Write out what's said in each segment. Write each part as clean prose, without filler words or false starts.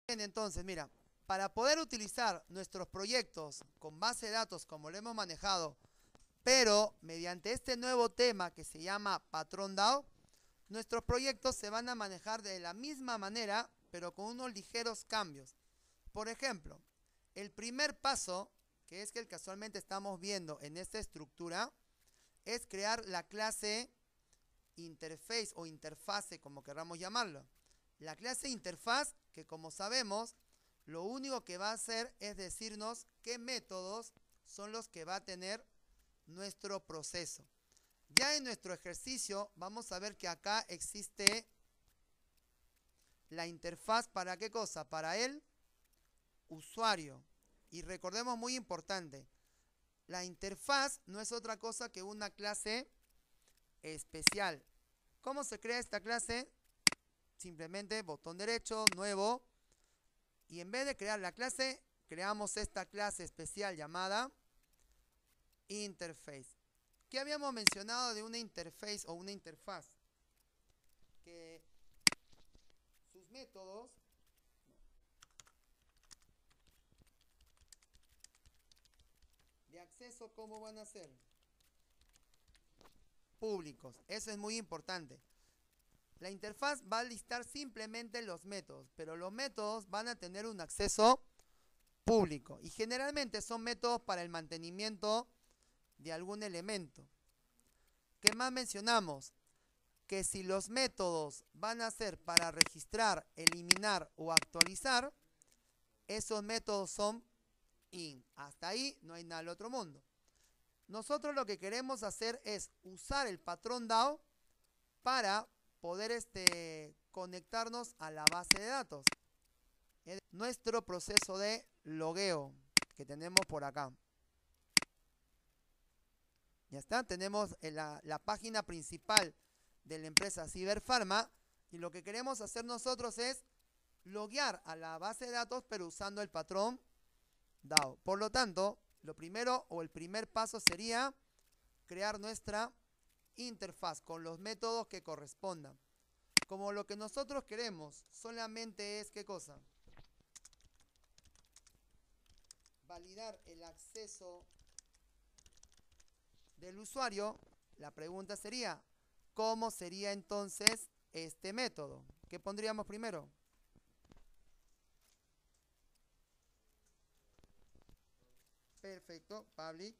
Bien, entonces, mira, para poder utilizar nuestros proyectos con base de datos como lo hemos manejado, pero mediante este nuevo tema que se llama patrón DAO, nuestros proyectos se van a manejar de la misma manera, pero con unos ligeros cambios. Por ejemplo, el primer paso, que es que casualmente estamos viendo en esta estructura, es crear la clase interface o interfase, como queramos llamarlo. La clase interfaz, que como sabemos, lo único que va a hacer es decirnos qué métodos son los que va a tener nuestro proceso. Ya en nuestro ejercicio vamos a ver que acá existe la interfaz. ¿Para qué cosa? Para el usuario. Y recordemos, muy importante, la interfaz no es otra cosa que una clase especial. ¿Cómo se crea esta clase? Simplemente botón derecho, nuevo, y en vez de crear la clase, creamos esta clase especial llamada interface. ¿Qué habíamos mencionado de una interface o una interfaz? Que sus métodos de acceso, ¿cómo van a ser? Públicos. Eso es muy importante. La interfaz va a listar simplemente los métodos, pero los métodos van a tener un acceso público y generalmente son métodos para el mantenimiento de algún elemento. ¿Qué más mencionamos? Que si los métodos van a ser para registrar, eliminar o actualizar, esos métodos son in. Hasta ahí no hay nada del otro mundo. Nosotros lo que queremos hacer es usar el patrón DAO para poder conectarnos a la base de datos. Es nuestro proceso de logueo que tenemos por acá. Ya está, tenemos la página principal de la empresa Cyberpharma y lo que queremos hacer nosotros es loguear a la base de datos pero usando el patrón DAO. Por lo tanto, lo primero o el primer paso sería crear nuestra interfaz con los métodos que correspondan. Como lo que nosotros queremos solamente es, ¿qué cosa? Validar el acceso del usuario. La pregunta sería, ¿cómo sería entonces este método? ¿Qué pondríamos primero? Perfecto, public.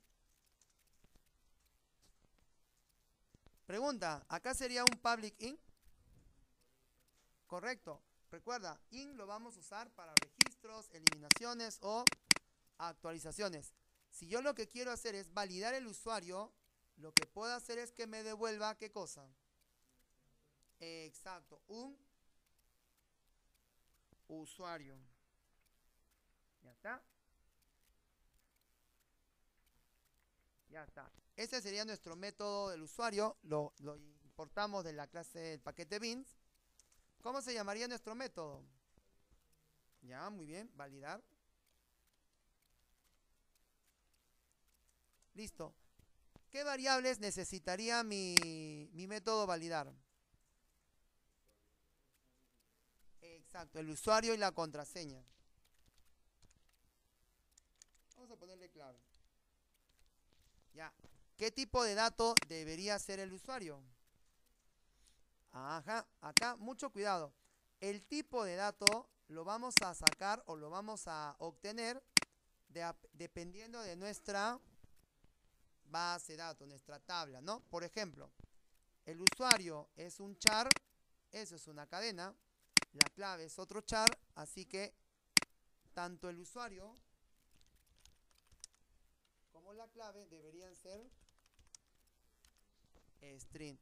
Pregunta, ¿acá sería un public in? Correcto. Recuerda, in lo vamos a usar para registros, eliminaciones o actualizaciones. Si yo lo que quiero hacer es validar el usuario, lo que puedo hacer es que me devuelva, ¿qué cosa? Exacto, un usuario. ¿Ya está? Ya está. Ese sería nuestro método del usuario. Lo importamos de la clase del paquete beans. ¿Cómo se llamaría nuestro método? Ya, muy bien, validar. Listo. ¿Qué variables necesitaría mi método validar? Exacto, el usuario y la contraseña. Vamos a ponerle clave. Ya. ¿Qué tipo de dato debería ser el usuario? Ajá, acá mucho cuidado. El tipo de dato lo vamos a sacar o lo vamos a obtener dependiendo de nuestra base de datos, nuestra tabla, ¿no? Por ejemplo, el usuario es un char, eso es una cadena, la clave es otro char, así que tanto el usuario como la clave deberían ser string.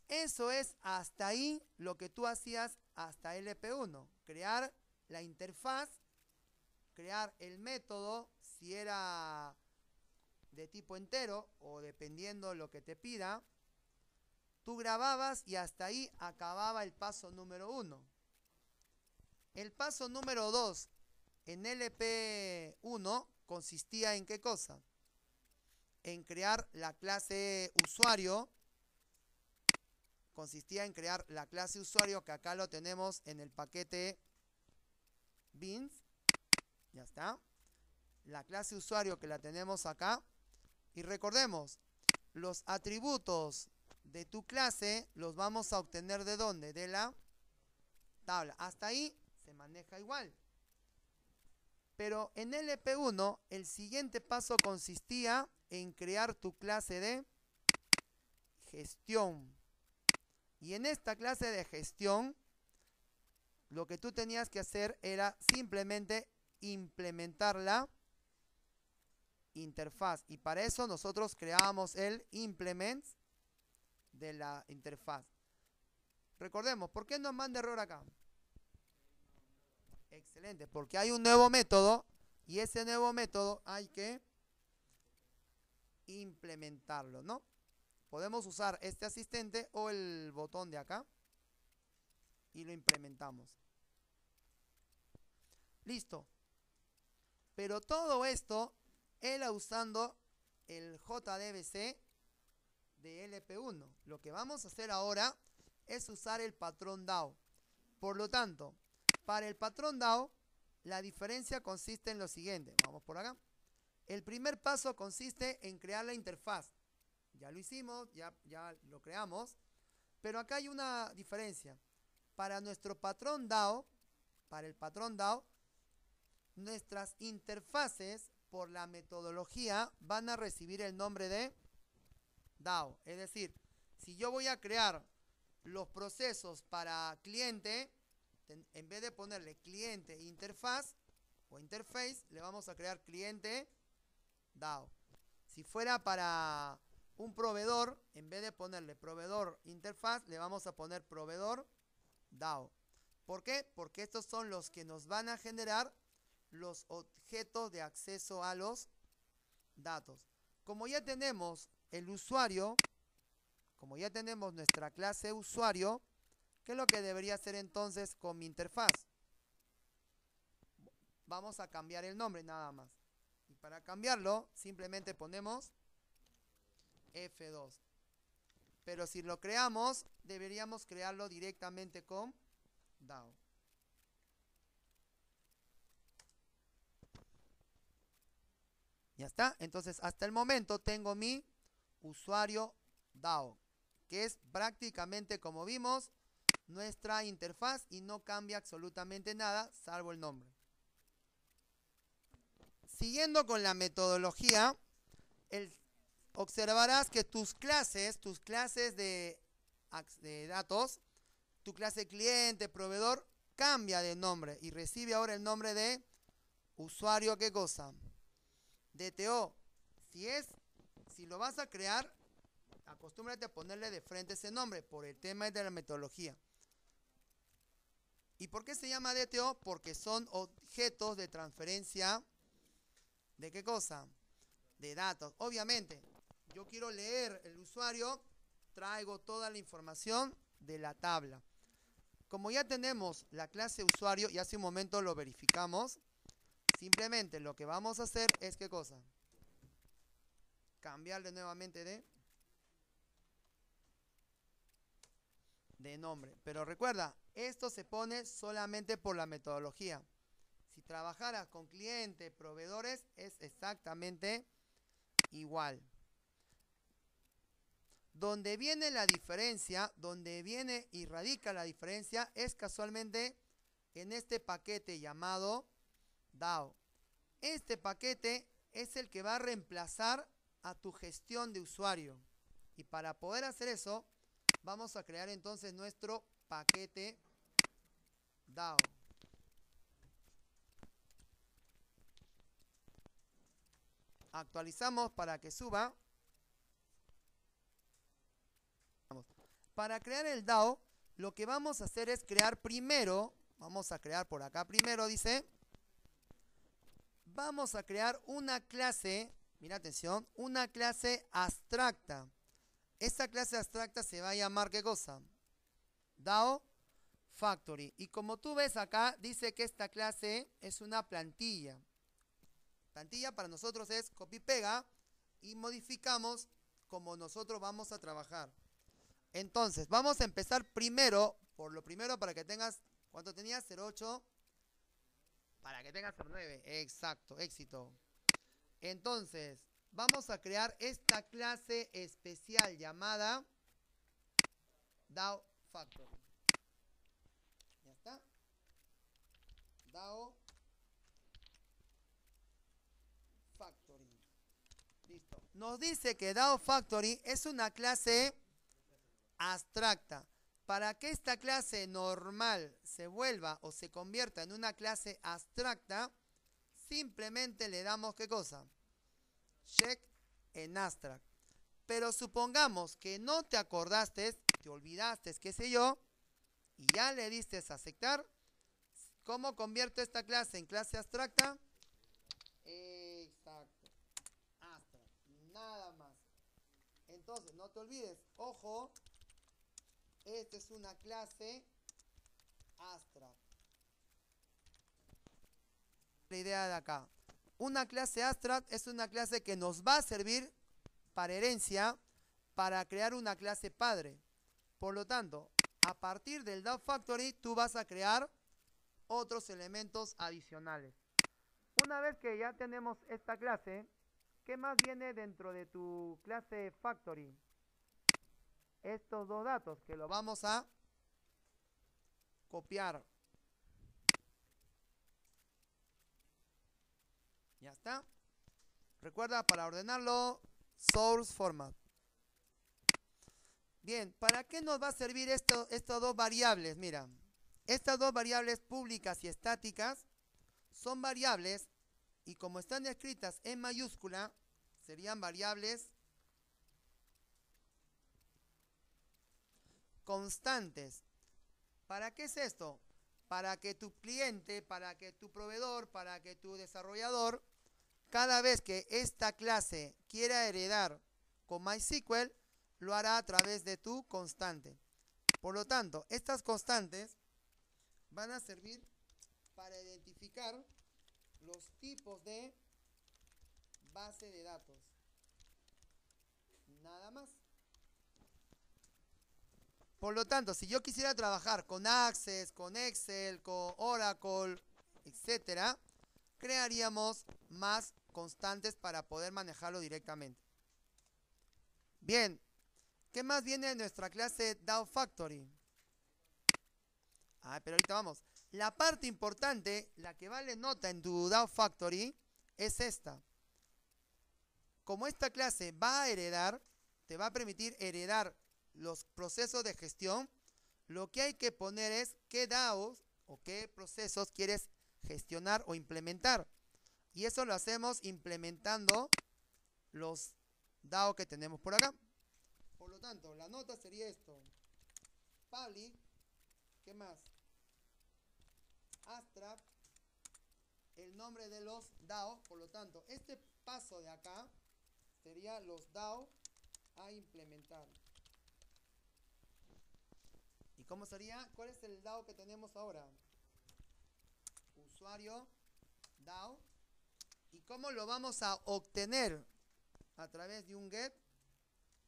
Eso es hasta ahí lo que tú hacías hasta LP1. Crear la interfaz, crear el método, si era de tipo entero o dependiendo lo que te pida. Tú grababas y hasta ahí acababa el paso número 1. El paso número 2 en LP1 consistía en ¿qué cosa? En crear la clase usuario. Consistía en crear la clase usuario, que acá lo tenemos en el paquete beans, ya está. La clase usuario que la tenemos acá. Y recordemos, los atributos de tu clase los vamos a obtener ¿de dónde? De la tabla. Hasta ahí se maneja igual. Pero en LP1 el siguiente paso consistía en crear tu clase de gestión. Y en esta clase de gestión lo que tú tenías que hacer era simplemente implementar la interfaz. Y para eso nosotros creábamos el implement de la interfaz. Recordemos, ¿por qué nos manda error acá? Excelente, porque hay un nuevo método y ese nuevo método hay que implementarlo, ¿no? Podemos usar este asistente o el botón de acá y lo implementamos. Listo. Pero todo esto era usando el JDBC de LP1. Lo que vamos a hacer ahora es usar el patrón DAO. Por lo tanto, para el patrón DAO, la diferencia consiste en lo siguiente. Vamos por acá. El primer paso consiste en crear la interfaz. Ya lo hicimos, ya lo creamos. Pero acá hay una diferencia. Para nuestro patrón DAO, para el patrón DAO, nuestras interfaces, por la metodología, van a recibir el nombre de DAO. Es decir, si yo voy a crear los procesos para cliente, en vez de ponerle cliente interfaz o interface, le vamos a crear cliente DAO. Si fuera para un proveedor, en vez de ponerle proveedor interfaz, le vamos a poner proveedor DAO. ¿Por qué? Porque estos son los que nos van a generar los objetos de acceso a los datos. Como ya tenemos el usuario, como ya tenemos nuestra clase usuario, ¿qué es lo que debería hacer entonces con mi interfaz? Vamos a cambiar el nombre nada más. Y para cambiarlo, simplemente ponemos F2. Pero si lo creamos, deberíamos crearlo directamente con DAO. Ya está. Entonces, hasta el momento tengo mi usuario DAO, que es prácticamente, como vimos, nuestra interfaz y no cambia absolutamente nada, salvo el nombre. Siguiendo con la metodología, observarás que tus clases de datos, tu clase cliente, proveedor, cambia de nombre y recibe ahora el nombre de usuario, ¿qué cosa? DTO. Si lo vas a crear, acostúmbrate a ponerle de frente ese nombre por el tema de la metodología. ¿Y por qué se llama DTO? Porque son objetos de transferencia ¿de qué cosa? De datos. Obviamente, yo quiero leer el usuario, traigo toda la información de la tabla. Como ya tenemos la clase usuario y hace un momento lo verificamos, simplemente lo que vamos a hacer es ¿qué cosa? Cambiarle nuevamente de nombre. Pero recuerda, esto se pone solamente por la metodología. Si trabajaras con clientes, proveedores, es exactamente igual. Donde viene la diferencia, donde viene y radica la diferencia, es casualmente en este paquete llamado DAO. Este paquete es el que va a reemplazar a tu gestión de usuario. Y para poder hacer eso, vamos a crear entonces nuestro paquete DAO. Actualizamos para que suba. Para crear el DAO, lo que vamos a hacer es crear primero, vamos a crear por acá primero, dice, vamos a crear una clase, mira atención, una clase abstracta. Esta clase abstracta se va a llamar, ¿qué cosa? DAO Factory. Y como tú ves acá, dice que esta clase es una plantilla. Plantilla para nosotros es copy-pega y modificamos como nosotros vamos a trabajar. Entonces, vamos a empezar primero, por lo primero para que tengas, ¿cuánto tenías? 0.8. para que tengas el 9. Exacto, éxito. Entonces, vamos a crear esta clase especial llamada DAO Factory. ¿Ya está? DAO Factory. Listo. Nos dice que DAO Factory es una clase abstracta. Para que esta clase normal se vuelva o se convierta en una clase abstracta, simplemente le damos ¿qué cosa? Check en abstract. Pero supongamos que no te acordaste, te olvidaste, qué sé yo, y ya le diste a aceptar. ¿Cómo convierto esta clase en clase abstracta? Exacto. Abstract. Nada más. Entonces, no te olvides. Ojo. Esta es una clase abstract. La idea de acá. Una clase abstract es una clase que nos va a servir para herencia, para crear una clase padre. Por lo tanto, a partir del DAO Factory, tú vas a crear otros elementos adicionales. Una vez que ya tenemos esta clase, ¿qué más viene dentro de tu clase Factory? Estos dos datos que lo vamos a copiar. Ya está. Recuerda, para ordenarlo, source format. Bien, ¿para qué nos va a servir estas dos variables? Mira, estas dos variables públicas y estáticas son variables y como están escritas en mayúscula, serían variables constantes. ¿Para qué es esto? Para que tu cliente, para que tu proveedor, para que tu desarrollador, cada vez que esta clase quiera heredar con MySQL, lo hará a través de tu constante. Por lo tanto, estas constantes van a servir para identificar los tipos de base de datos. Nada más. Por lo tanto, si yo quisiera trabajar con Access, con Excel, con Oracle, etcétera, crearíamos más constantes para poder manejarlo directamente. Bien, ¿qué más viene de nuestra clase DAO Factory? Pero ahorita vamos. La parte importante, la que vale nota en tu DAO Factory, es esta. Como esta clase va a heredar, te va a permitir heredar los procesos de gestión, lo que hay que poner es qué DAOs o qué procesos quieres gestionar o implementar. Y eso lo hacemos implementando los DAO que tenemos por acá. Por lo tanto, la nota sería esto. Public, ¿qué más? Abstract, el nombre de los DAO. Por lo tanto, este paso de acá sería los DAO a implementar. ¿Y cómo sería? ¿Cuál es el DAO que tenemos ahora? Usuario DAO. ¿Y cómo lo vamos a obtener? A través de un get.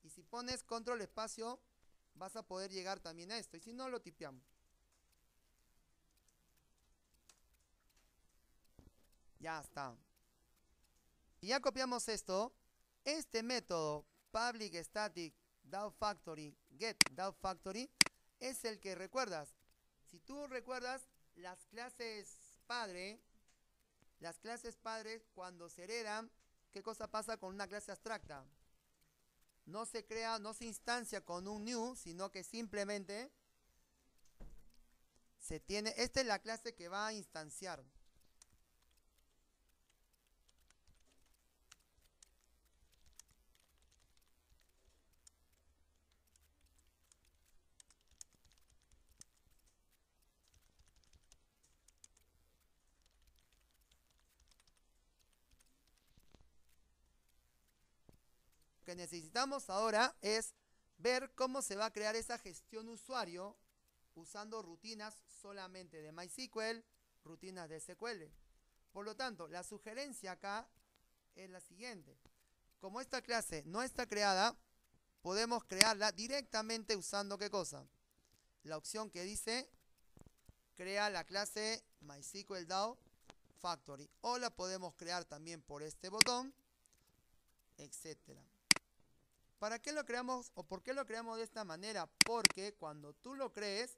Y si pones control espacio, vas a poder llegar también a esto. Y si no, lo tipeamos. Ya está. Y ya copiamos esto. Este método public static DAO factory get DAO factory es el que recuerdas. Si tú recuerdas las clases padres cuando se heredan, ¿qué cosa pasa con una clase abstracta? No se crea, no se instancia con un new, sino que simplemente se tiene. Esta es la clase que va a instanciar. Lo que necesitamos ahora es ver cómo se va a crear esa gestión usuario usando rutinas solamente de MySQL, rutinas de SQL. Por lo tanto, la sugerencia acá es la siguiente. Como esta clase no está creada, podemos crearla directamente usando ¿qué cosa? La opción que dice crea la clase MySQL DAO Factory. O la podemos crear también por este botón, etcétera. ¿Para qué lo creamos o por qué lo creamos de esta manera? Porque cuando tú lo crees,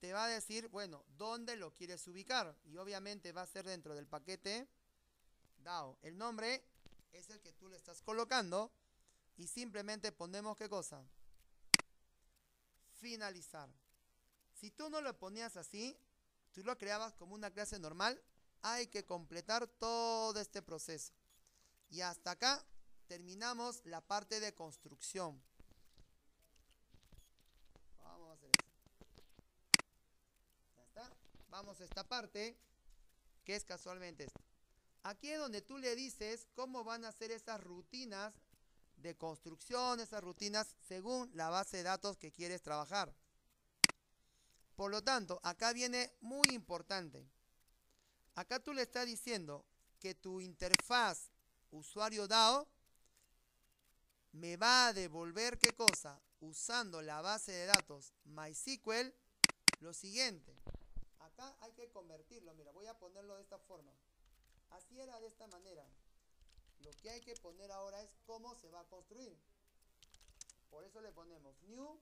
te va a decir, bueno, dónde lo quieres ubicar. Y obviamente va a ser dentro del paquete DAO. El nombre es el que tú le estás colocando y simplemente ponemos ¿qué cosa? Finalizar. Si tú no lo ponías así, tú lo creabas como una clase normal, hay que completar todo este proceso. Y hasta acá terminamos la parte de construcción. Vamos a hacer eso. Ya está. Vamos a esta parte, que es casualmente esta. Aquí es donde tú le dices cómo van a ser esas rutinas de construcción, esas rutinas según la base de datos que quieres trabajar. Por lo tanto, acá viene muy importante. Acá tú le estás diciendo que tu interfaz usuario DAO me va a devolver ¿qué cosa? Usando la base de datos MySQL, lo siguiente. Acá hay que convertirlo. Mira, voy a ponerlo de esta forma. Así era de esta manera. Lo que hay que poner ahora es cómo se va a construir. Por eso le ponemos new.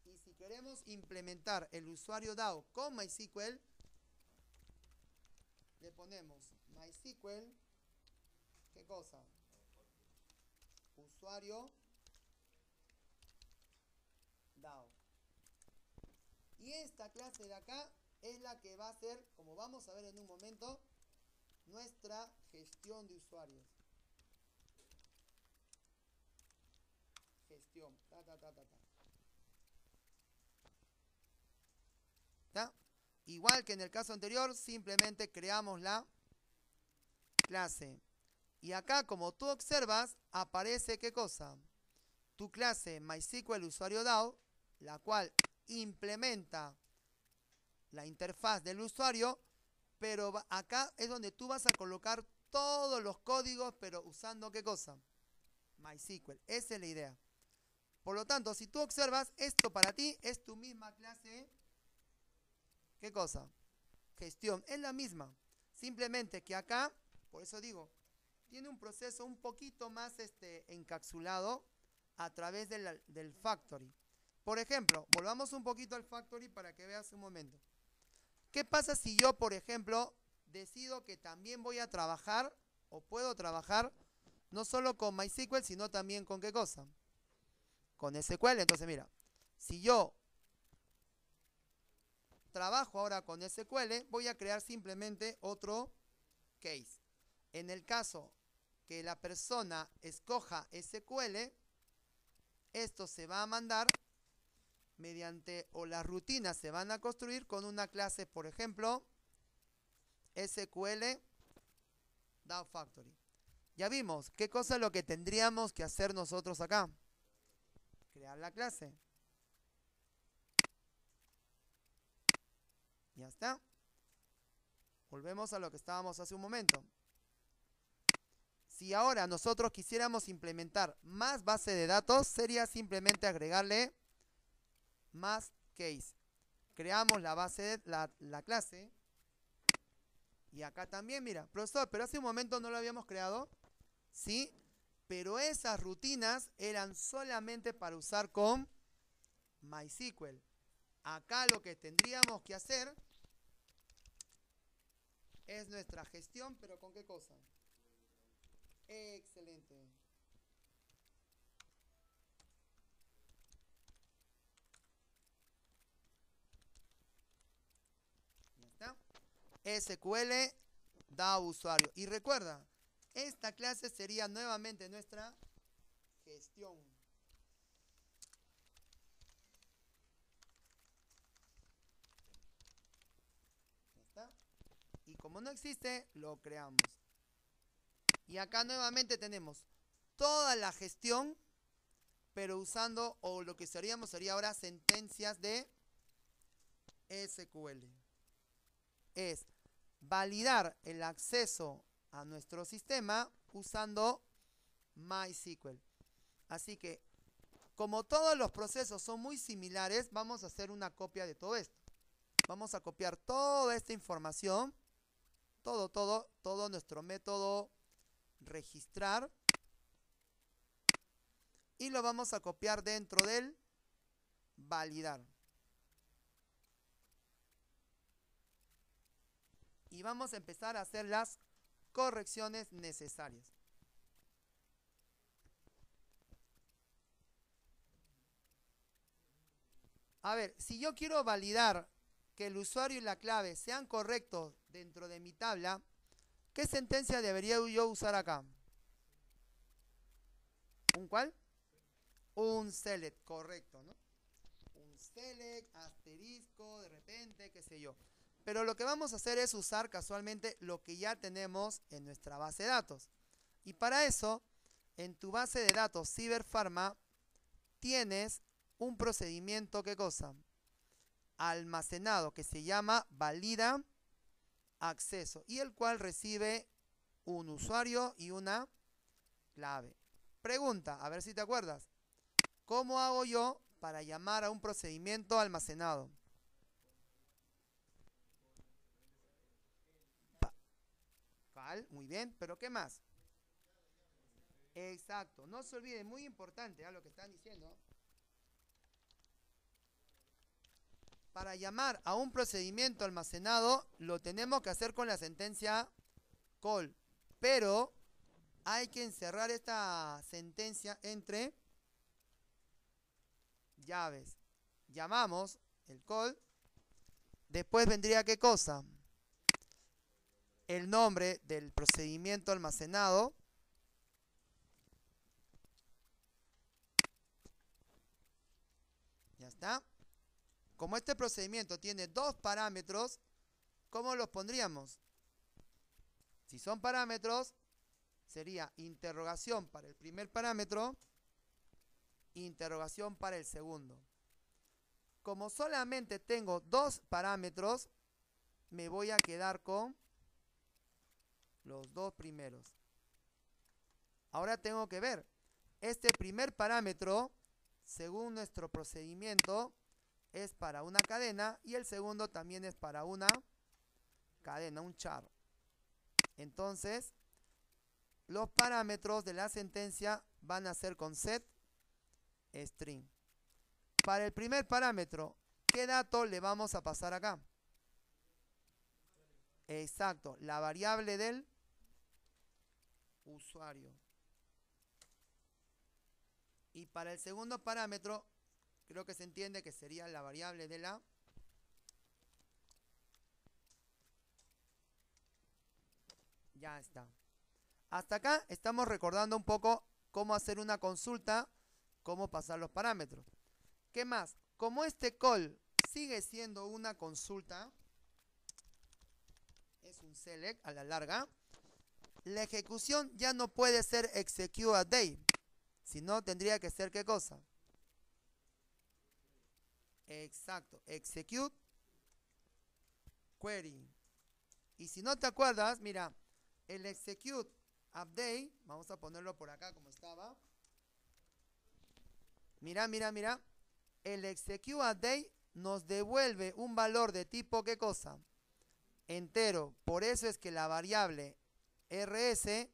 Y si queremos implementar el usuario DAO con MySQL, le ponemos MySQL, ¿qué cosa? Usuario DAO. Y esta clase de acá es la que va a ser, como vamos a ver en un momento, nuestra gestión de usuarios. Gestión. ¿Está? Igual que en el caso anterior, simplemente creamos la clase. Y acá, como tú observas, aparece ¿qué cosa? Tu clase MySQL usuario DAO, la cual implementa la interfaz del usuario, pero acá es donde tú vas a colocar todos los códigos, pero usando ¿qué cosa? MySQL. Esa es la idea. Por lo tanto, si tú observas, esto para ti es tu misma clase. ¿Qué cosa? Gestión. Es la misma. Simplemente que acá, por eso digo, tiene un proceso un poquito más encapsulado a través del Factory. Por ejemplo, volvamos un poquito al Factory para que veas un momento. ¿Qué pasa si yo, por ejemplo, decido que también voy a trabajar o puedo trabajar no solo con MySQL, sino también con ¿qué cosa? Con SQL. Entonces, mira, si yo trabajo ahora con SQL, voy a crear simplemente otro case. En el caso que la persona escoja SQL, esto se va a mandar mediante, o las rutinas se van a construir con una clase, por ejemplo, SQL DAO Factory. Ya vimos, ¿qué cosa es lo que tendríamos que hacer nosotros acá? Crear la clase. Ya está. Volvemos a lo que estábamos hace un momento. Si ahora nosotros quisiéramos implementar más base de datos, sería simplemente agregarle más case. Creamos la base, la clase. Y acá también, mira, profesor, pero hace un momento no lo habíamos creado. Sí, pero esas rutinas eran solamente para usar con MySQL. Acá lo que tendríamos que hacer es nuestra gestión, pero ¿con qué cosa? Excelente. ¿Ya está? SQL DAO usuario. Y recuerda, esta clase sería nuevamente nuestra gestión. ¿Ya está? Y como no existe, lo creamos. Y acá nuevamente tenemos toda la gestión, pero usando, o lo que sería ahora sentencias de SQL. Es validar el acceso a nuestro sistema usando MySQL. Así que, como todos los procesos son muy similares, vamos a hacer una copia de todo esto. Vamos a copiar toda esta información todo nuestro método registrar y lo vamos a copiar dentro del validar. Y vamos a empezar a hacer las correcciones necesarias. A ver, si yo quiero validar que el usuario y la clave sean correctos dentro de mi tabla, ¿qué sentencia debería yo usar acá? ¿Un cuál? Un select, correcto, ¿no? Un select, asterisco, de repente, qué sé yo. Pero lo que vamos a hacer es usar casualmente lo que ya tenemos en nuestra base de datos. Y para eso, en tu base de datos Ciberpharma, tienes un procedimiento, ¿qué cosa? Almacenado, que se llama valida acceso, y el cual recibe un usuario y una clave. Pregunta, a ver si te acuerdas. ¿Cómo hago yo para llamar a un procedimiento almacenado? Muy bien, pero ¿qué más? Exacto, no se olviden, muy importante lo que están diciendo. Para llamar a un procedimiento almacenado, lo tenemos que hacer con la sentencia call, pero hay que encerrar esta sentencia entre llaves. Llamamos el call, después vendría ¿qué cosa? El nombre del procedimiento almacenado. Ya está. Como este procedimiento tiene dos parámetros, ¿cómo los pondríamos? Si son parámetros, sería interrogación para el primer parámetro, interrogación para el segundo. Como solamente tengo dos parámetros, me voy a quedar con los dos primeros. Ahora tengo que ver, este primer parámetro, según nuestro procedimiento, es para una cadena y el segundo también es para una cadena, un char. Entonces, los parámetros de la sentencia van a ser con set string. Para el primer parámetro, ¿qué dato le vamos a pasar acá? Exacto, la variable del usuario. Y para el segundo parámetro, creo que se entiende que sería la variable de la ya está. Hasta acá estamos recordando un poco cómo hacer una consulta, cómo pasar los parámetros. ¿Qué más? Como este call sigue siendo una consulta, es un select a la larga, la ejecución ya no puede ser execute a day, sino tendría que ser ¿qué cosa? Exacto, execute query. Y si no te acuerdas, mira, el execute update, vamos a ponerlo por acá como estaba. Mira, mira, mira. El execute update nos devuelve un valor de tipo ¿qué cosa? Entero. Por eso es que la variable rs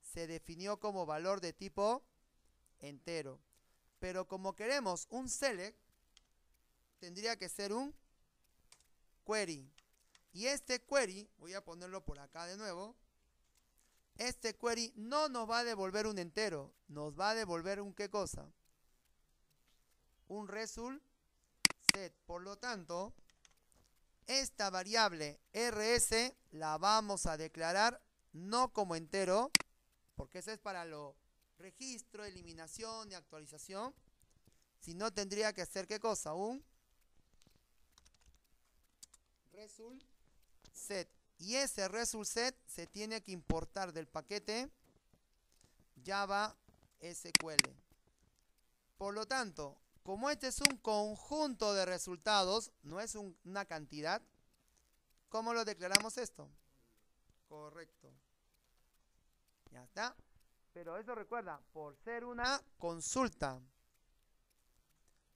se definió como valor de tipo entero. Pero como queremos un select, tendría que ser un query. Y este query, voy a ponerlo por acá de nuevo, este query no nos va a devolver un entero, nos va a devolver un ¿qué cosa? Un result set. Por lo tanto, esta variable rs la vamos a declarar no como entero, porque eso es para lo registro, eliminación y actualización, sino tendría que hacer ¿qué cosa? Un result set. Y ese result set se tiene que importar del paquete Java SQL. Por lo tanto, como este es un conjunto de resultados, no es una cantidad, ¿cómo lo declaramos esto? Correcto. Ya está. Pero eso recuerda, por ser una consulta.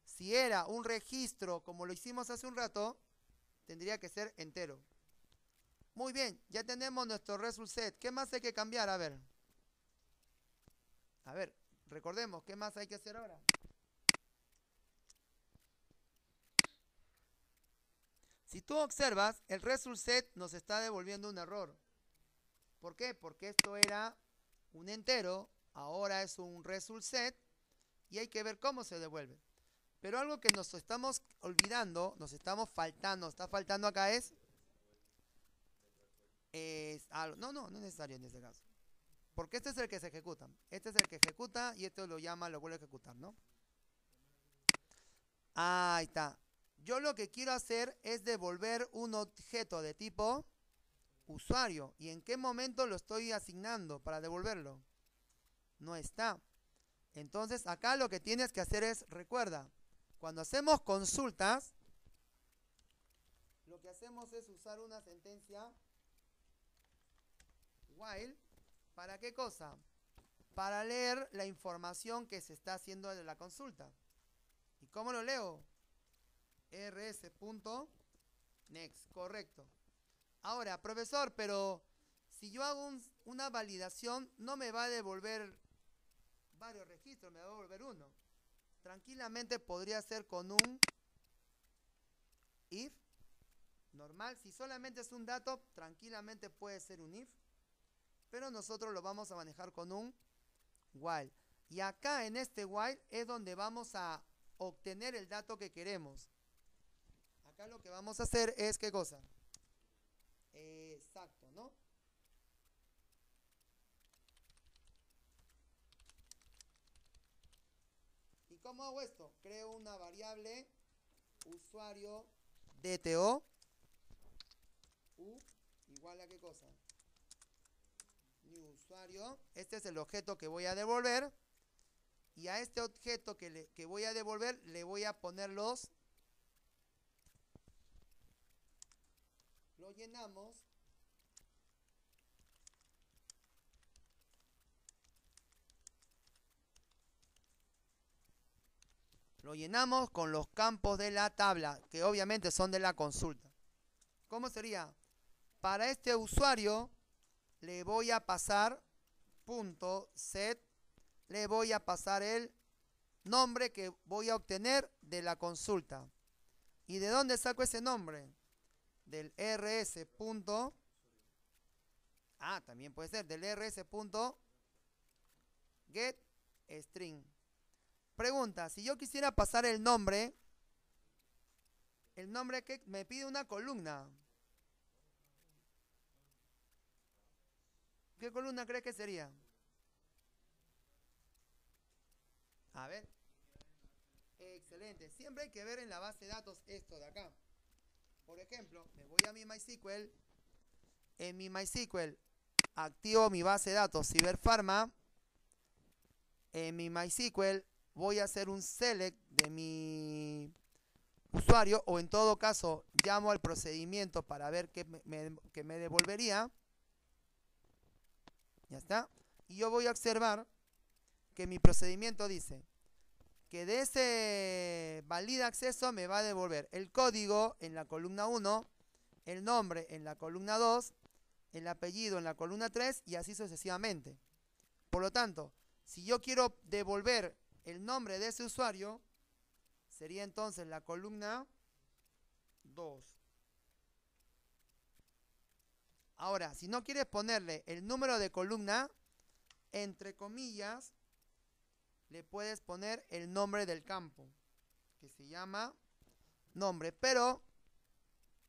Si era un registro como lo hicimos hace un rato, tendría que ser entero. Muy bien, ya tenemos nuestro result set. ¿Qué más hay que cambiar? A ver, recordemos, ¿qué más hay que hacer ahora? Si tú observas, el result set nos está devolviendo un error. ¿Por qué? Porque esto era un entero, ahora es un result set y hay que ver cómo se devuelve. Pero algo que nos estamos olvidando, nos estamos faltando, está faltando acá es algo. No es necesario en este caso. Porque este es el que se ejecuta. Este es el que ejecuta y esto lo vuelve a ejecutar, ¿no? Ahí está. Yo lo que quiero hacer es devolver un objeto de tipo usuario. ¿Y en qué momento lo estoy asignando para devolverlo? No está. Entonces acá lo que tienes que hacer es, recuerda, cuando hacemos consultas, lo que hacemos es usar una sentencia while. ¿Para qué cosa? Para leer la información que se está haciendo de la consulta. ¿Y cómo lo leo? rs.next, correcto. Ahora, profesor, pero si yo hago una validación, no me va a devolver varios registros, me va a devolver uno. Tranquilamente podría ser con un if normal. Si solamente es un dato, tranquilamente puede ser un if. Pero nosotros lo vamos a manejar con un while. Y acá en este while es donde vamos a obtener el dato que queremos. Acá lo que vamos a hacer es, ¿qué cosa? Exacto, ¿no? ¿Y cómo hago esto? Creo una variable usuario DTO u igual a ¿qué cosa? New usuario. Este es el objeto que voy a devolver. Y a este objeto que voy a devolver le voy a poner lo llenamos con los campos de la tabla, que obviamente son de la consulta. ¿Cómo sería? Para este usuario le voy a pasar .set, le voy a pasar el nombre que voy a obtener de la consulta. ¿Y de dónde saco ese nombre? Del rs. También puede ser del rs.getString. Pregunta, si yo quisiera pasar el nombre que me pide una columna. ¿Qué columna crees que sería? A ver. Excelente. Siempre hay que ver en la base de datos esto de acá. Por ejemplo, me voy a mi MySQL. En mi MySQL activo mi base de datos CiberPharma. En mi MySQL voy a hacer un select de mi usuario, o en todo caso llamo al procedimiento para ver qué me devolvería. Ya está. Y yo voy a observar que mi procedimiento dice que de ese valida acceso me va a devolver el código en la columna 1, el nombre en la columna 2, el apellido en la columna 3 y así sucesivamente. Por lo tanto, si yo quiero devolver el nombre de ese usuario, sería entonces la columna 2. Ahora, si no quieres ponerle el número de columna, entre comillas, le puedes poner el nombre del campo, que se llama nombre, pero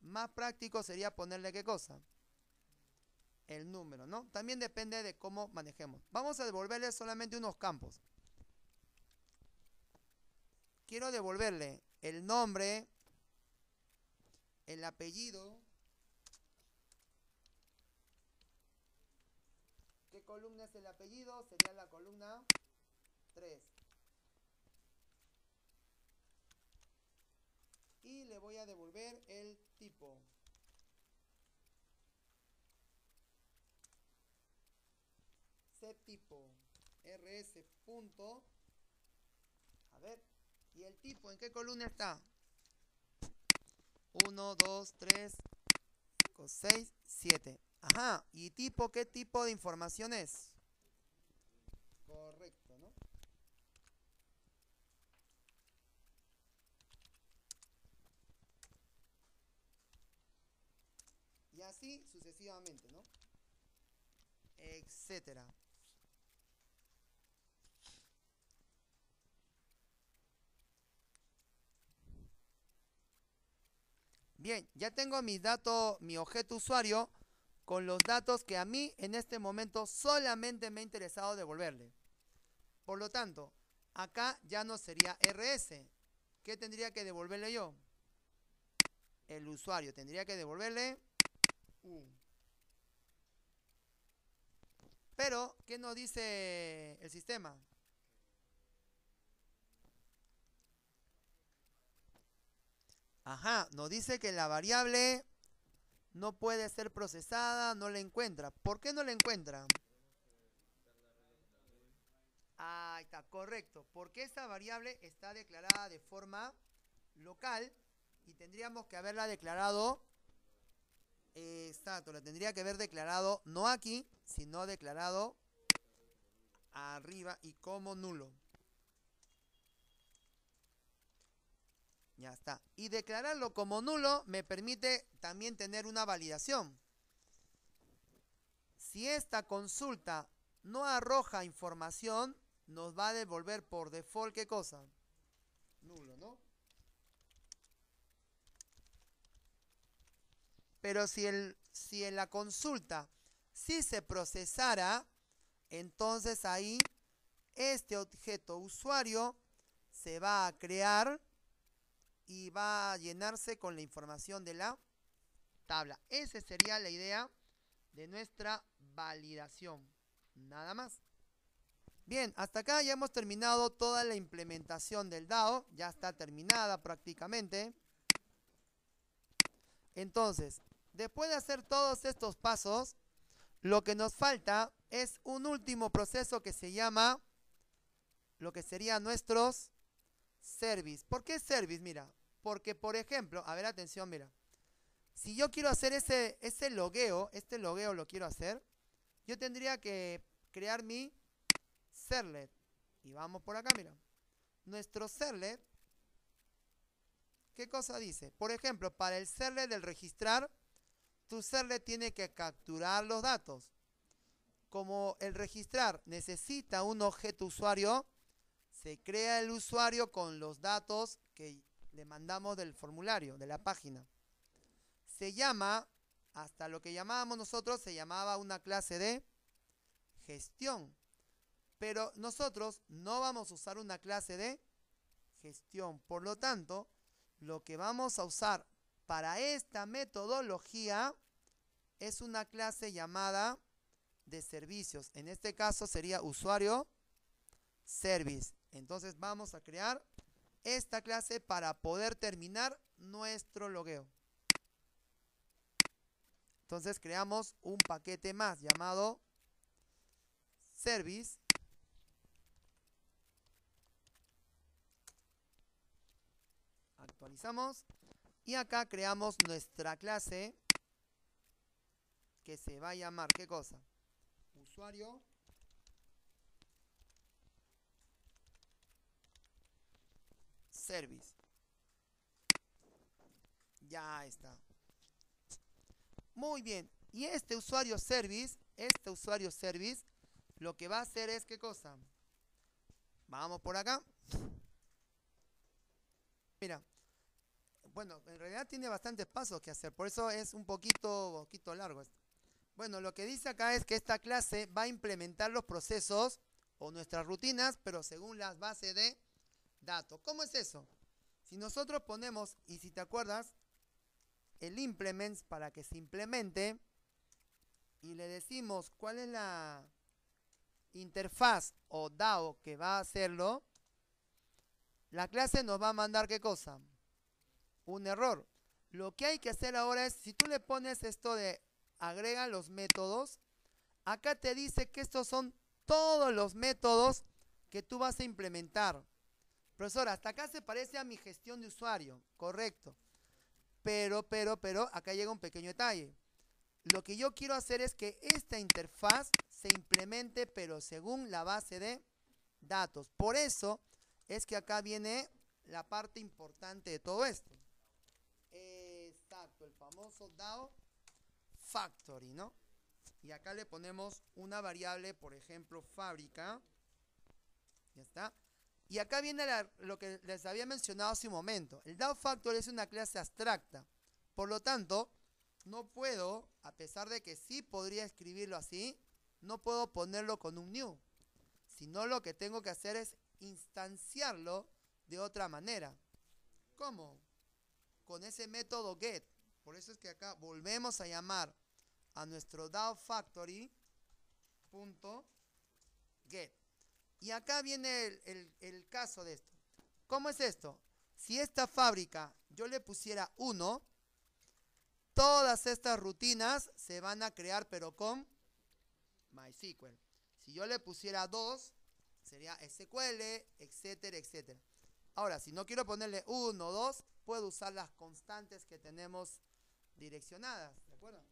más práctico sería ponerle ¿qué cosa? El número, ¿no? También depende de cómo manejemos. Vamos a devolverle solamente unos campos. Quiero devolverle el nombre, el apellido. ¿Qué columna es el apellido? Sería la columna 3. Y le voy a devolver el tipo. Set tipo rs. A ver, ¿y el tipo en qué columna está? 1, 2, 3, 5, 6, 7. Ajá, ¿y tipo qué tipo de información es? Correcto, ¿no? Y así sucesivamente, ¿no? Etcétera. Bien, ya tengo mis datos, mi objeto usuario con los datos que a mí en este momento solamente me ha interesado devolverle. Por lo tanto, acá ya no sería RS. ¿Qué tendría que devolverle yo? El usuario. Tendría que devolverle U. Pero, ¿qué nos dice el sistema? Ajá, nos dice que la variable no puede ser procesada, no la encuentra. ¿Por qué no la encuentra? Ahí está, correcto. Porque esta variable está declarada de forma local y tendríamos que haberla declarado, exacto, la tendría que haber declarado no aquí, sino declarado arriba y como nulo. Ya está. Y declararlo como nulo me permite también tener una validación. Si esta consulta no arroja información, nos va a devolver por default, ¿qué cosa? Nulo, ¿no? Pero si en la consulta sí se procesara, entonces ahí este objeto usuario se va a crear y va a llenarse con la información de la tabla. Esa sería la idea de nuestra validación. Nada más. Bien, hasta acá ya hemos terminado toda la implementación del DAO. Ya está terminada prácticamente. Entonces, después de hacer todos estos pasos, lo que nos falta es un último proceso que se llama lo que serían nuestros service. ¿Por qué service? Mira, porque por ejemplo, a ver, atención, mira. Si yo quiero hacer ese logueo, este logueo lo quiero hacer, yo tendría que crear mi servlet. Y vamos por acá, mira. Nuestro servlet, ¿qué cosa dice? Por ejemplo, para el servlet del registrar, tu servlet tiene que capturar los datos. Como el registrar necesita un objeto usuario, se crea el usuario con los datos que le mandamos del formulario, de la página. Se llama, hasta lo que llamábamos nosotros, se llamaba una clase de gestión. Pero nosotros no vamos a usar una clase de gestión. Por lo tanto, lo que vamos a usar para esta metodología es una clase llamada de servicios. En este caso sería usuario service. Entonces vamos a crear esta clase para poder terminar nuestro logueo. Entonces creamos un paquete más llamado service. Actualizamos. Y acá creamos nuestra clase que se va a llamar, ¿qué cosa? Usuario service. Ya está. Muy bien. Y este usuario service, lo que va a hacer es, ¿qué cosa? Vamos por acá. Mira. Bueno, en realidad tiene bastantes pasos que hacer, por eso es un poquito largo esto. Bueno, lo que dice acá es que esta clase va a implementar los procesos o nuestras rutinas, pero según las bases de datos. ¿Cómo es eso? Si nosotros ponemos, y si te acuerdas, el implements para que se implemente, y le decimos cuál es la interfaz o DAO que va a hacerlo, la clase nos va a mandar ¿qué cosa? Un error. Lo que hay que hacer ahora es, si tú le pones esto de agrega los métodos, acá te dice que estos son todos los métodos que tú vas a implementar. Profesor, hasta acá se parece a mi gestión de usuario, correcto. Pero, acá llega un pequeño detalle. lo que yo quiero hacer es que esta interfaz se implemente, pero según la base de datos. Por eso es que acá viene la parte importante de todo esto. Exacto, el famoso DAO Factory, ¿no? Y acá le ponemos una variable, por ejemplo, fábrica. Ya está. Y acá viene lo que les había mencionado hace un momento. El DAO Factory es una clase abstracta. Por lo tanto, no puedo, a pesar de que sí podría escribirlo así, no puedo ponerlo con un new. Sino lo que tengo que hacer es instanciarlo de otra manera. ¿Cómo? Con ese método get. Por eso es que acá volvemos a llamar a nuestro DAO Factory .get. Y acá viene el caso de esto. ¿Cómo es esto? Si esta fábrica yo le pusiera 1, todas estas rutinas se van a crear pero con MySQL. Si yo le pusiera 2, sería SQL, etcétera, etcétera. Ahora, si no quiero ponerle 1 o 2, puedo usar las constantes que tenemos direccionadas. ¿De acuerdo?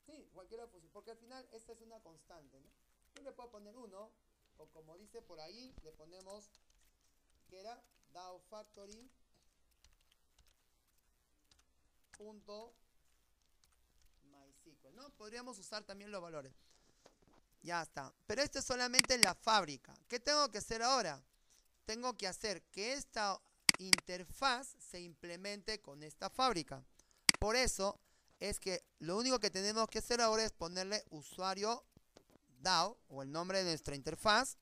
Sí, cualquiera, porque al final esta es una constante, ¿no? Yo le puedo poner 1, o como dice por ahí, le ponemos que era DAO Factory .mysql, ¿no? Podríamos usar también los valores. Ya está. Pero esto es solamente en la fábrica. ¿Qué tengo que hacer ahora? Tengo que hacer que esta interfaz se implemente con esta fábrica. Por eso es que lo único que tenemos que hacer ahora es ponerle usuario DAO o el nombre de nuestra interfaz.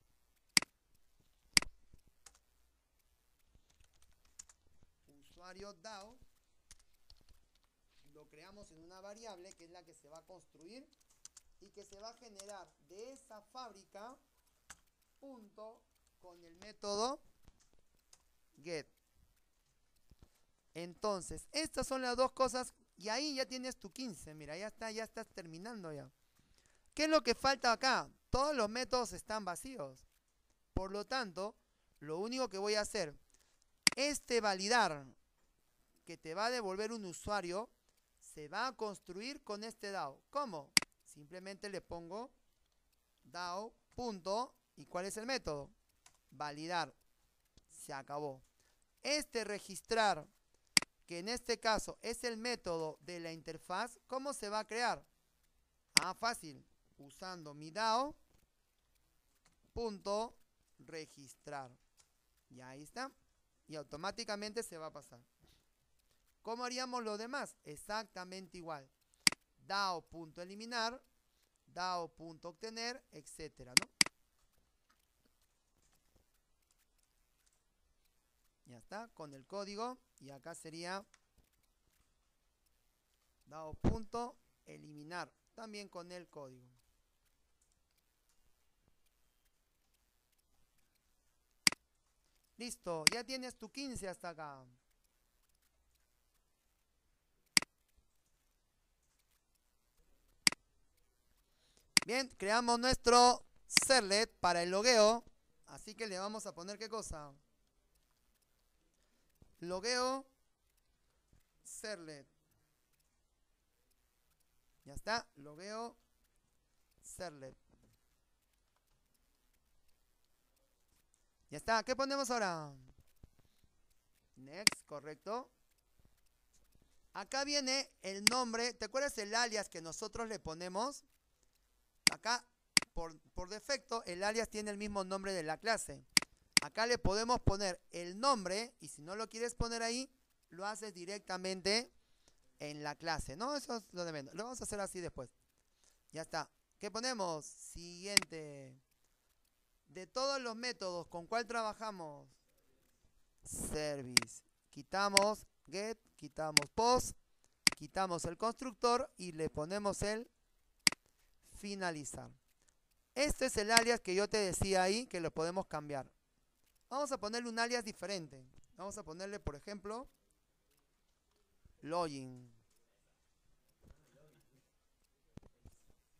Usuario DAO. Lo creamos en una variable que es la que se va a construir y que se va a generar de esa fábrica punto con el método get. Entonces, estas son las dos cosas y ahí ya tienes tu 15. Mira, ya estás terminando ya. ¿Qué es lo que falta acá? Todos los métodos están vacíos. Por lo tanto, lo único que voy a hacer, validar que te va a devolver un usuario, se va a construir con este DAO. ¿Cómo? Simplemente le pongo DAO punto, ¿y cuál es el método? Validar. Se acabó. Registrar, que en este caso es el método de la interfaz, ¿cómo se va a crear? Ah, fácil. Usando mi DAO punto registrar. Y ahí está. Y automáticamente se va a pasar. ¿Cómo haríamos lo demás? Exactamente igual. DAO.eliminar, DAO.obtener, etcétera, ¿no? Ya está, con el código. Y acá sería DAO.eliminar, también con el código. Listo, ya tienes tu 15 hasta acá. Bien, creamos nuestro servlet para el logueo. Así que le vamos a poner ¿qué cosa? Logueo servlet. Ya está, logueo servlet. Ya está, ¿qué ponemos ahora? Next, correcto. Acá viene el nombre. ¿Te acuerdas el alias que nosotros le ponemos? Acá, por defecto, el alias tiene el mismo nombre de la clase. Acá le podemos poner el nombre, y si no lo quieres poner ahí, lo haces directamente en la clase, ¿no? Eso es lo de menos. Lo vamos a hacer así después. Ya está. ¿Qué ponemos? Siguiente. De todos los métodos, ¿con cuál trabajamos? Service. Quitamos get, quitamos post, quitamos el constructor y le ponemos el finalizar. Este es el alias que yo te decía ahí, que lo podemos cambiar. Vamos a ponerle un alias diferente. Vamos a ponerle, por ejemplo, login.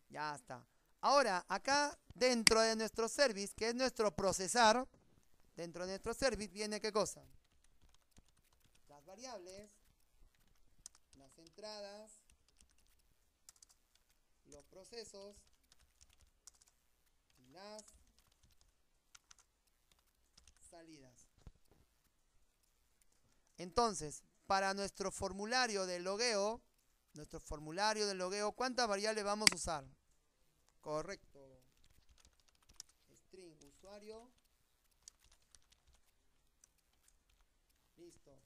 Ya está. Ahora, acá dentro de nuestro service, que es nuestro procesar, dentro de nuestro service viene ¿qué cosa? Las variables, las entidades. entradas, los procesos y las salidas. Entonces, para nuestro formulario de logueo, ¿cuántas variables vamos a usar? Correcto. String usuario. Listo.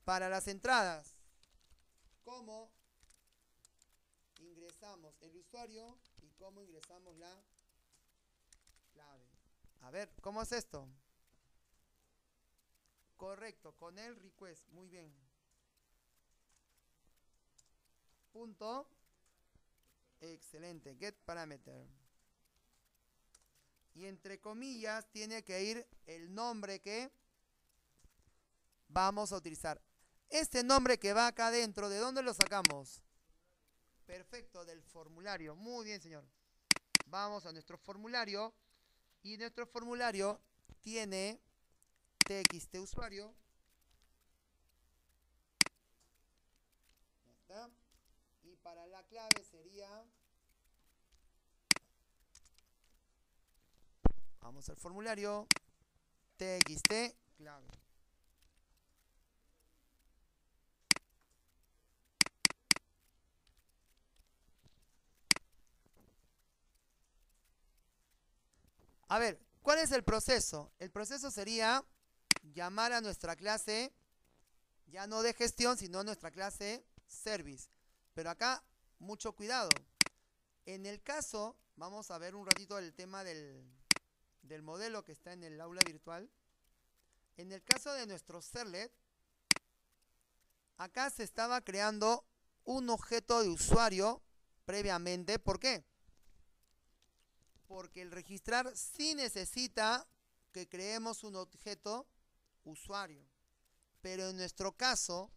Para las entradas, ¿cómo ingresamos el usuario y cómo ingresamos la clave? A ver, ¿cómo es esto? Correcto, con el request. Muy bien. Punto. Excelente. Get parameter. Y entre comillas tiene que ir el nombre que vamos a utilizar. Este nombre que va acá adentro, ¿de dónde lo sacamos? Perfecto, del formulario. Muy bien, señor. Vamos a nuestro formulario. Y nuestro formulario tiene txt usuario. Ya está. Y para la clave sería... Vamos al formulario. Txt clave. A ver, ¿cuál es el proceso? El proceso sería llamar a nuestra clase, ya no de gestión, sino a nuestra clase service. Pero acá, mucho cuidado. En el caso, vamos a ver un ratito el tema del modelo que está en el aula virtual. En el caso de nuestro servlet, acá se estaba creando un objeto de usuario previamente. ¿Por qué? Porque el registrar sí necesita que creemos un objeto usuario. Pero en nuestro caso,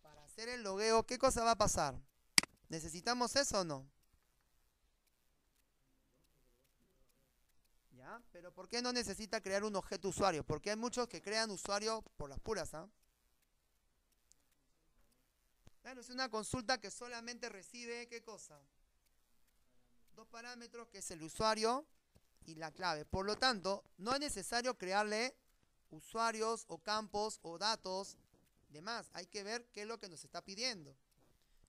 para hacer el logueo, ¿qué cosa va a pasar? ¿Necesitamos eso o no? ¿Ya? Pero ¿por qué no necesita crear un objeto usuario? Porque hay muchos que crean usuario por las puras, ¿ah? Claro, es una consulta que solamente recibe, ¿qué cosa? Dos parámetros, que es el usuario y la clave. Por lo tanto, no es necesario crearle usuarios o campos o datos demás. Hay que ver qué es lo que nos está pidiendo.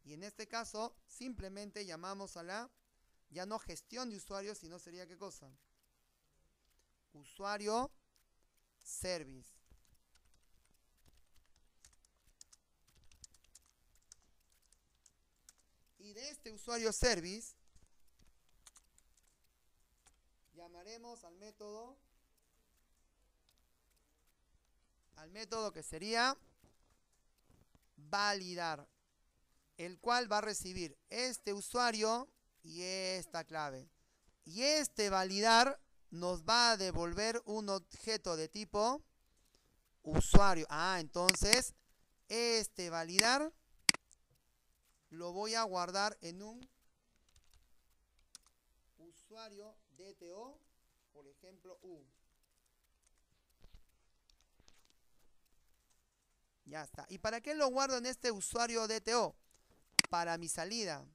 Y en este caso, simplemente llamamos a la, ya no gestión de usuarios, sino sería ¿qué cosa? Usuario service. Y de este usuario service llamaremos al método que sería validar, el cual va a recibir este usuario y esta clave. Y este validar nos va a devolver un objeto de tipo usuario. Entonces este validar lo voy a guardar en un usuario DTO, por ejemplo, U. Ya está. ¿Y para qué lo guardo en este usuario DTO? Para mi salida.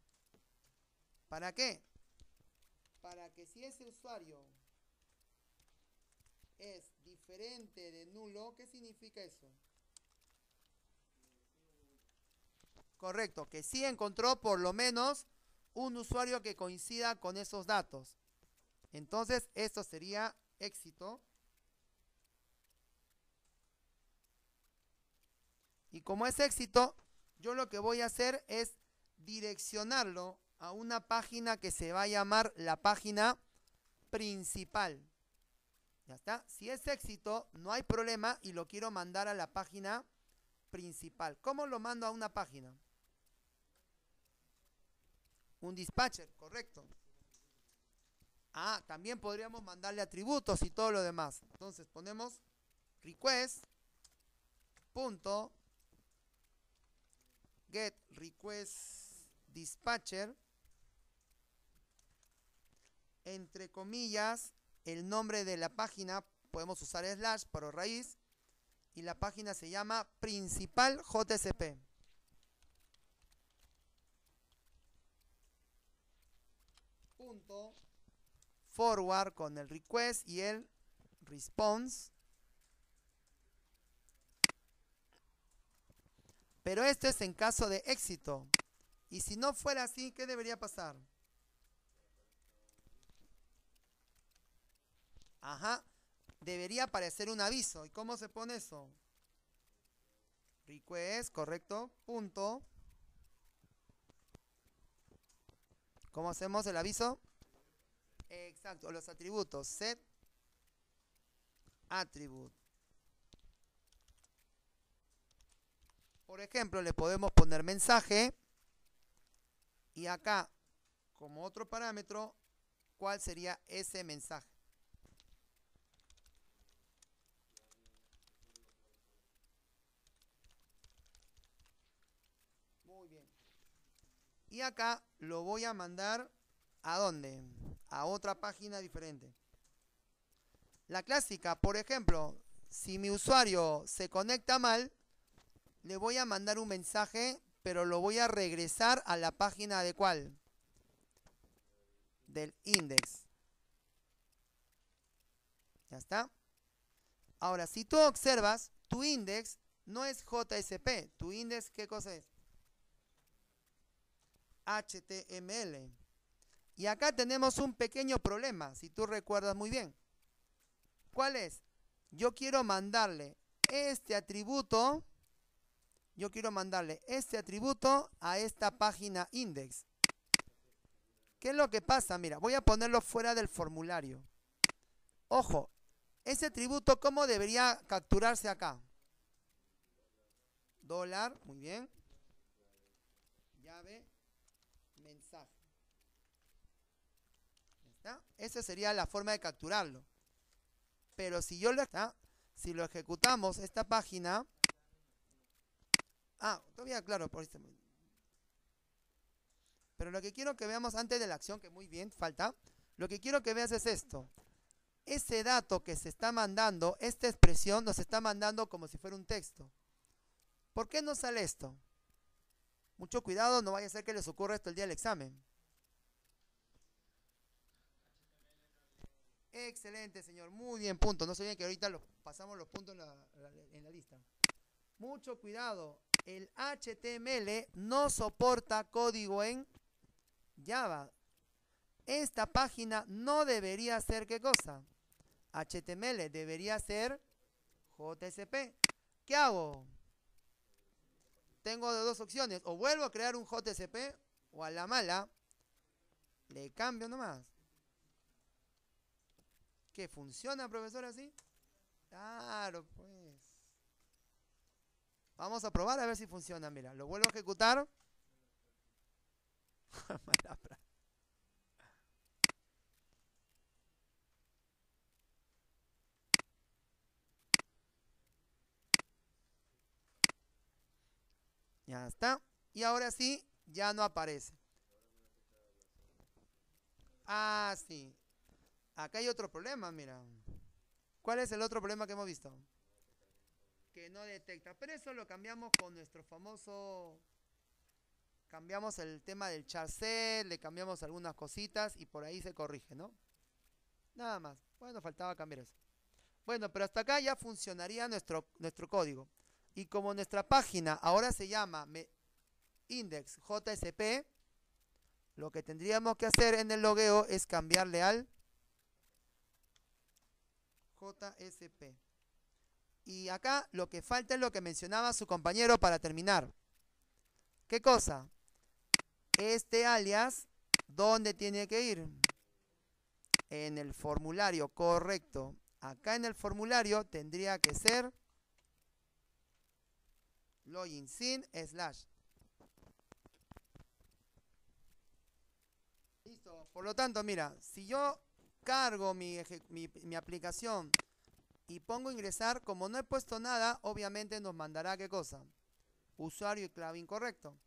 ¿Para qué? Para que si ese usuario es diferente de nulo, ¿qué significa eso? Correcto, que sí encontró por lo menos un usuario que coincida con esos datos. Entonces, esto sería éxito. Y como es éxito, yo lo que voy a hacer es direccionarlo a una página que se va a llamar la página principal. Ya está. Si es éxito, no hay problema y lo quiero mandar a la página principal. ¿Cómo lo mando a una página? Un dispatcher, correcto. También podríamos mandarle atributos y todo lo demás. Entonces ponemos request punto get request dispatcher, entre comillas, el nombre de la página, podemos usar slash para raíz, y la página se llama principal JSP. punto forward con el request y el response. Pero esto es en caso de éxito. Y si no fuera así, ¿qué debería pasar? Ajá, debería aparecer un aviso. ¿Y cómo se pone eso? Request, correcto, punto. ¿Cómo hacemos el aviso? Exacto, los atributos. Set attribute. Por ejemplo, le podemos poner mensaje. Y acá, como otro parámetro, ¿cuál sería ese mensaje? Muy bien. Y acá lo voy a mandar ¿a dónde? A otra página diferente. La clásica, por ejemplo, si mi usuario se conecta mal, le voy a mandar un mensaje, pero lo voy a regresar a la página de ¿cuál? Del index. ¿Ya está? Ahora, si tú observas, tu index no es JSP. Tu index, ¿qué cosa es? HTML. Y acá tenemos un pequeño problema, si tú recuerdas muy bien. ¿Cuál es? Yo quiero mandarle este atributo. Yo quiero mandarle este atributo a esta página index. ¿Qué es lo que pasa? Mira, voy a ponerlo fuera del formulario. Ojo, ese atributo, ¿cómo debería capturarse acá? Dólar, muy bien. Llave, mensaje. ¿Ya está? Esa sería la forma de capturarlo. Pero si yo si lo ejecutamos, esta página... todavía claro, por este. Pero lo que quiero que veamos antes de la acción, que muy bien, falta. Lo que quiero que veas es esto. Ese dato que se está mandando, esta expresión nos está mandando como si fuera un texto. ¿Por qué no sale esto? Mucho cuidado, no vaya a ser que les ocurra esto el día del examen. Excelente, señor. Muy bien, punto. No se olviden que ahorita pasamos los puntos en la lista. Mucho cuidado. El HTML no soporta código en Java. Esta página no debería ser ¿qué cosa? HTML, debería ser JSP. ¿Qué hago? Tengo dos opciones. O vuelvo a crear un JSP o a la mala le cambio nomás. ¿Qué funciona, profesor, así? Claro, pues. Vamos a probar a ver si funciona. Mira, lo vuelvo a ejecutar. Ya está. Y ahora sí, ya no aparece. Sí. Acá hay otro problema, mira. ¿Cuál es el otro problema que hemos visto? Que no detecta. Pero eso lo cambiamos con nuestro famoso... Cambiamos el tema del char set, le cambiamos algunas cositas y por ahí se corrige, ¿no? Nada más. Bueno, faltaba cambiar eso. Bueno, pero hasta acá ya funcionaría nuestro código. Y como nuestra página ahora se llama index JSP, lo que tendríamos que hacer en el logueo es cambiarle al JSP. Y acá lo que falta es lo que mencionaba su compañero para terminar. ¿Qué cosa? Este alias, ¿dónde tiene que ir? En el formulario, correcto. Acá en el formulario tendría que ser login sin / Listo. Por lo tanto, mira, si yo cargo mi aplicación y pongo ingresar, como no he puesto nada, obviamente nos mandará ¿qué cosa? Usuario y clave incorrecto.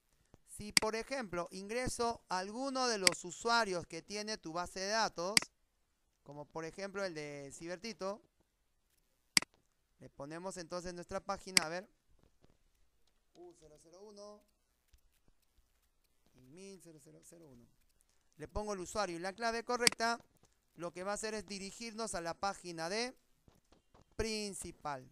Si, por ejemplo, ingreso a alguno de los usuarios que tiene tu base de datos, como por ejemplo el de Cibertito, le ponemos entonces nuestra página, a ver, U001 y 1000. le pongo el usuario y la clave correcta, lo que va a hacer es dirigirnos a la página de principal.